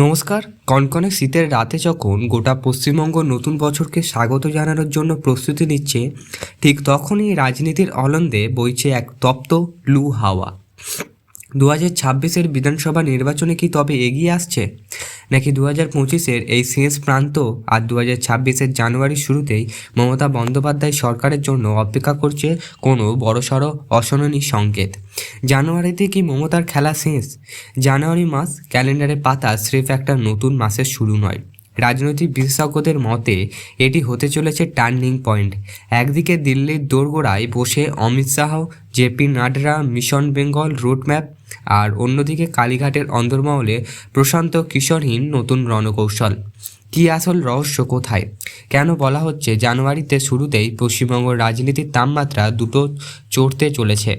নমস্কার। কনকনে শীতের রাতে যখন গোটা পশ্চিমবঙ্গ নতুন বছরকে স্বাগত জানানোর জন্য প্রস্তুতি নিচ্ছে, ঠিক তখনই রাজনীতির অলিন্দে বইছে এক তপ্ত লু হাওয়া। 2026-এর বিধানসভা নির্বাচনে কি তবে এগিয়ে আসছে, নাকি 2025-এর এই শেষ প্রান্ত আর 2026-এর জানুয়ারির শুরুতেই মমতা বন্দ্যোপাধ্যায় সরকারের জন্য অপেক্ষা করছে কোনো বড়সড় অশননী সংকেত? জানুয়ারিতে কি মমতার খেলা শেষ? জানুয়ারি মাস ক্যালেন্ডারের পাতা স্রেফ একটা নতুন মাসের শুরু নয়। রাজনৈতিক বিশেষজ্ঞদের মতে এটি হতে চলেছে টার্নিং পয়েন্ট। একদিকে দিল্লির দোরগোড়ায় বসে অমিত শাহ, জেপি নাড্ডা মিশন বেঙ্গল রোডম্যাপ, আর অন্যদিকে কালীঘাটের অন্দরমহলে প্রশান্ত কিশোরহীন নতুন রণকৌশল। কি আসল রহস্য কোথায়? কেন বলা হচ্ছে জানুয়ারিতে শুরুতেই পশ্চিমবঙ্গ রাজনীতির তাপমাত্রা দুটো চড়তে চলেছে?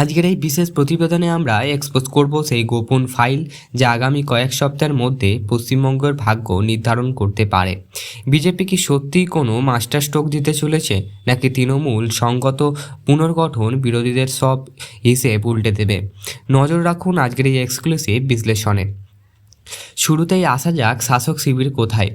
আজকের এই বিশেষ প্রতিবেদনে আমরা এক্সপোজ করব সেই গোপন ফাইল যা আগামী কয়েক সপ্তাহের মধ্যে পশ্চিমবঙ্গের ভাগ্য নির্ধারণ করতে পারে। বিজেপি কি সত্যিই কোনো মাস্টার স্ট্রোক দিতে চলেছে, নাকি তৃণমূল সঙ্গত পুনর্গঠন বিরোধীদের সব হিসেব উল্টে দেবে? নজর রাখুন আজকের এই এক্সক্লুসিভ বিশ্লেষণে। শুরুতেই আসা যাক শাসক শিবির কোথায়।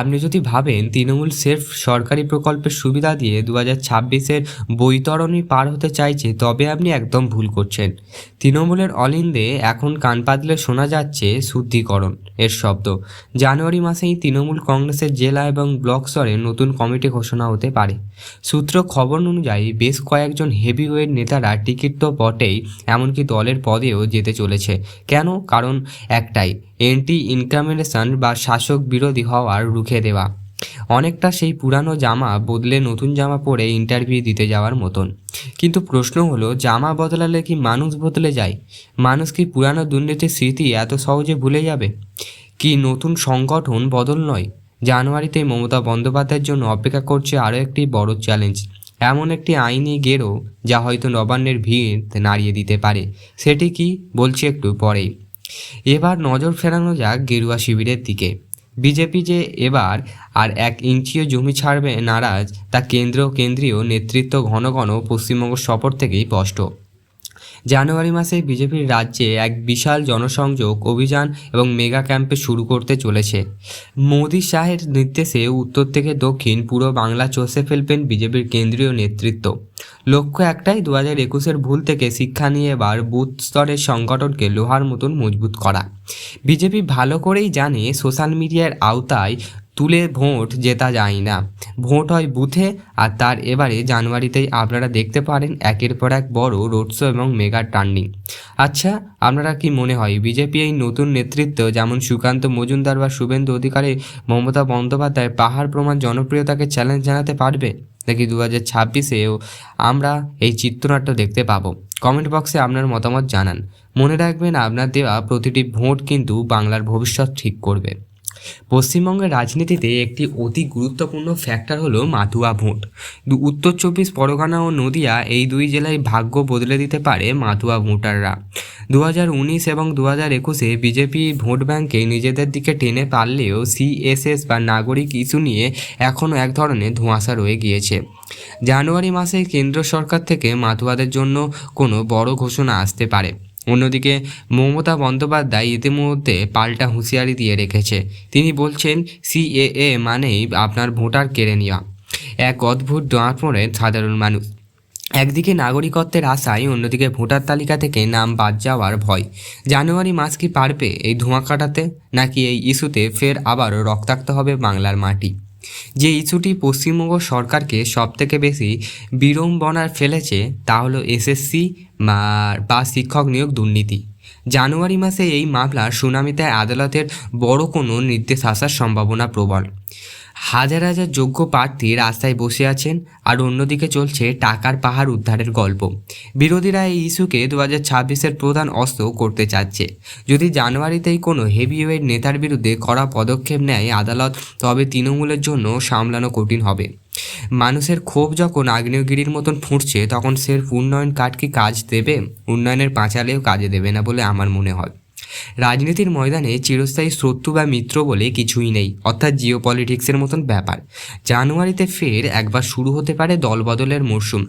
আপনি যদি ভাবেন তৃণমূল সেলফ সরকারি প্রকল্পের সুবিধা দিয়ে 2026-এর বৈতরণী পার হতে চাইছে, তবে আপনি একদম ভুল করছেন। তৃণমূলের অলিন্দে এখন কান পাতলে শোনা যাচ্ছে শুদ্ধিকরণ এর শব্দ। জানুয়ারি মাসেই তৃণমূল কংগ্রেসের জেলা এবং ব্লক স্তরে নতুন কমিটি ঘোষণা হতে পারে। সূত্র খবর অনুযায়ী বেশ কয়েকজন হেভিওয়েট নেতারা টিকিট তো বটেই, এমনকি দলের পদেও যেতে চলেছে। কেন? কারণ একটাই, এন্টি ইনকামিনেশন বা শাসক বিরোধী হওয়ার রুখে দেওয়া। অনেকটা সেই পুরানো জামা বদলে নতুন জামা পরে ইন্টারভিউ দিতে যাওয়ার মতন। কিন্তু প্রশ্ন হলো, জামা বদলালে কি মানুষ বদলে যায়? মানুষ কি পুরানো দুর্নীতির স্মৃতি এত সহজে ভুলে যাবে? কি নতুন সংগঠন বদল নয়? জানুয়ারিতে মমতা বন্দ্যোপাধ্যায়ের জন্য অপেক্ষা করছে আরও একটি বড় চ্যালেঞ্জ, এমন একটি আইনি গেরো যা হয়তো নবান্নের ভিড় নাড়িয়ে দিতে পারে। সেটি কি বলছি একটু পরেই। এবার নজর ফেরানো যাক গেরুয়া শিবিরের দিকে। বিজেপি যে এবার আর 1 ইঞ্চিও জমি ছাড়বে নারাজ, তা কেন্দ্রীয় নেতৃত্ব ঘন ঘন পশ্চিমবঙ্গ সফর থেকেই স্পষ্ট। জানুয়ারি মাসে বিজেপির রাজ্যে এক বিশাল জনসংযোগ অভিযান এবং মেগা ক্যাম্পে শুরু করতে চলেছে। মোদি শাহের নির্দেশে উত্তর থেকে দক্ষিণ পুরো বাংলা চষে ফেলবেন বিজেপির কেন্দ্রীয় নেতৃত্ব। লক্ষ্য একটাই, 2021-এর ভুল থেকে শিক্ষা নিয়ে এবার বুথ স্তরের সংগঠনকে লোহার মতন মজবুত করা। বিজেপি ভালো করেই জানে সোশ্যাল মিডিয়ার আওতায় তুলে ভোট জেতা যায় না, ভোট হয় বুথে। আর তার এবারে জানুয়ারিতেই আপনারা দেখতে পারেন একের পর এক বড় রোড শো এবং মেগা টার্নিং। আচ্ছা, আপনারা কি মনে হয় বিজেপি এই নতুন নেতৃত্ব যেমন সুকান্ত মজুমদার বা শুভেন্দু অধিকারী মমতা বন্দ্যোপাধ্যায় পাহাড় প্রমাণ জনপ্রিয়তাকে চ্যালেঞ্জ জানাতে পারবে, নাকি 2026-এও আমরা এই চিত্রনাট্য দেখতে পাবো? কমেন্ট বক্সে আপনার মতামত জানান। মনে রাখবেন, আপনার দেওয়া প্রতিটি ভোট কিন্তু বাংলার ভবিষ্যৎ ঠিক করবে। পশ্চিমবঙ্গের রাজনীতিতে একটি অতি গুরুত্বপূর্ণ ফ্যাক্টর হলো মাতুয়া ভোট। উত্তর 24 পরগনা ও নদিয়া এই দুই জেলায় ভাগ্য বদলে দিতে পারে মাতুয়া ভোটাররা। 2019 এবং 2021-এ বিজেপি ভোট ব্যাংকে নিজেদের দিকে টেনে পারলেও সিএসএস বা নাগরিক ইস্যু নিয়ে এখনও এক ধরনের ধোঁয়াশা রয়ে গিয়েছে। জানুয়ারি মাসে কেন্দ্র সরকার থেকে মাতুয়াদের জন্য কোনো বড় ঘোষণা আসতে পারে। অন্যদিকে মমতা বন্দ্যোপাধ্যায় ইতিমধ্যে পাল্টা হুঁশিয়ারি দিয়ে রেখেছে। তিনি বলছেন সিএএ মানেই আপনার ভোটার কেড়ে নেওয়া। এক অদ্ভুত দাঁড়াপড়ে সাধারণ মানুষ। একদিকে নাগরিকত্বের আশায়, অন্যদিকে ভোটার তালিকা থেকে নাম বাদ যাওয়ার ভয়। জানুয়ারি মাস কি পারবে এই ধোঁয়া কাটাতে, নাকি এই ইস্যুতে ফের আবার রক্তাক্ত হবে বাংলার মাটি? যে ইস্যুটি পশ্চিমবঙ্গ সরকারকে সবথেকে বেশি বিড়ম্বনায় ফেলেছে তা হলো এসএসসি বা শিক্ষক নিয়োগ দুর্নীতি। জানুয়ারি মাসে এই মামলার শুনানিতে আদালতের বড় কোনো নির্দেশ আসার সম্ভাবনা প্রবল। হাজার হাজার যোগ্য প্রার্থী রাস্তায় বসে আছেন, আর অন্যদিকে চলছে টাকার পাহাড় উদ্ধারের গল্প। বিরোধীরা এই ইস্যুকে 2026-এর প্রধান অস্ত্র করতে চাচ্ছে। যদি জানুয়ারিতেই কোনো হেভিওয়েট নেতার বিরুদ্ধে কড়া পদক্ষেপ নেয় আদালত, তবে তৃণমূলের জন্য সামলানো কঠিন হবে। মানুষের ক্ষোভ যখন আগ্নেয়গিরির মতন ফুটছে, তখন সের উন্নয়ন কার্ড কি কাজ দেবে? উন্নয়নের পাঁচালেও কাজে দেবে না বলে আমার মনে হয়। রাজনীতির ময়দানে চিরস্থায়ী শত্রু বা মিত্র বলে কিছুই নেই, অর্থাৎ জিও পলিটিক্সের মতন ব্যাপার। জানুয়ারিতে ফের একবার শুরু হতে পারে দলবদলের মরশুম।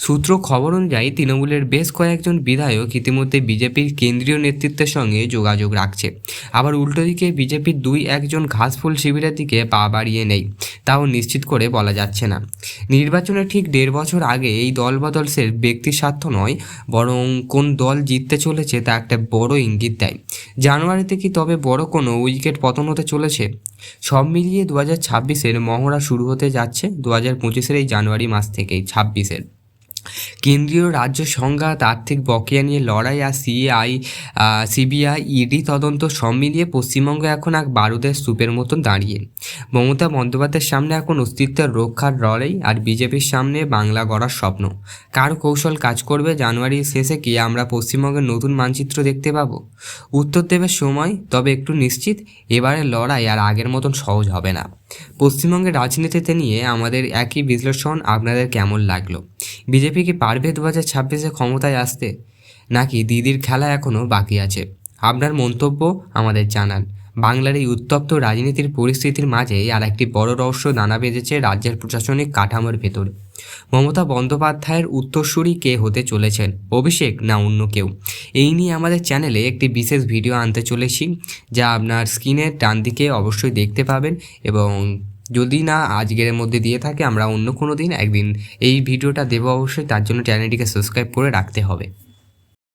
সূত্র খবর অনুযায়ী তৃণমূলের বেশ কয়েকজন বিধায়ক ইতিমধ্যে বিজেপির কেন্দ্রীয় নেতৃত্বের সঙ্গে যোগাযোগ রাখছে। আবার উল্টো দিকে বিজেপির 2-1 জন ঘাসফুল শিবিরের দিকে পা বাড়িয়ে নেই, তাও নিশ্চিত করে বলা যাচ্ছে না। নির্বাচনের ঠিক 1.5 বছর আগে এই দলবদল সে ব্যক্তির স্বার্থ নয়, বরং কোন দল জিততে চলেছে তা একটা বড় ইঙ্গিত দেয়। জানুয়ারিতে কি তবে বড় কোনো উইকেট পতন হতে চলেছে? সব মিলিয়ে 2026-এর মহড়া শুরু হতে যাচ্ছে 2025-এর এই জানুয়ারি মাস থেকেই। 26-এর কেন্দ্রীয় রাজ্য সংঘাত, আর্থিক বকেয়া নিয়ে লড়াই আর সিবিআই ইডি তদন্ত সব মিলিয়ে পশ্চিমবঙ্গ এখন এক বারুদের স্তূপের মতন দাঁড়িয়ে। মমতা বন্দ্যোপাধ্যায়ের সামনে এখন অস্তিত্বের রক্ষার লড়াই, আর বিজেপির সামনে বাংলা গড়ার স্বপ্ন। কার কৌশল কাজ করবে? জানুয়ারির শেষে কি আমরা পশ্চিমবঙ্গের নতুন মানচিত্র দেখতে পাবো? উত্তর দেবে সময়, তবে একটু নিশ্চিত, এবারের লড়াই আর আগের মতন সহজ হবে না। পশ্চিমবঙ্গের রাজনীতিতে নিয়ে আমাদের একই বিশ্লেষণ আপনাদের কেমন লাগলো? বিজেপি কি পারবে 2026-এ ক্ষমতায় আসতে, নাকি দিদির খেলা এখনও বাকি আছে? আপনার মন্তব্য আমাদের জানান। বাংলার এই উত্তপ্ত রাজনীতির পরিস্থিতির মাঝে আর একটি বড় রহস্য দানা বেঁধেছে রাজ্যের প্রশাসনিক কাঠামোর ভেতরে। মমতা বন্দ্যোপাধ্যায়ের উত্তরসূরি কে হতে চলেছেন, অভিষেক না অন্য কেউ? এই নিয়ে আমাদের চ্যানেলে একটি বিশেষ ভিডিও আনতে চলেছি, যা আপনার স্ক্রিনের ডান দিকে অবশ্যই দেখতে পাবেন। এবং যদি না আজকের মধ্যে দিয়ে থাকে, আমরা অন্য কোনো দিন একদিন এই ভিডিওটা দেবো অবশ্যই, তার জন্য চ্যানেলটিকে সাবস্ক্রাইব করে রাখতে হবে।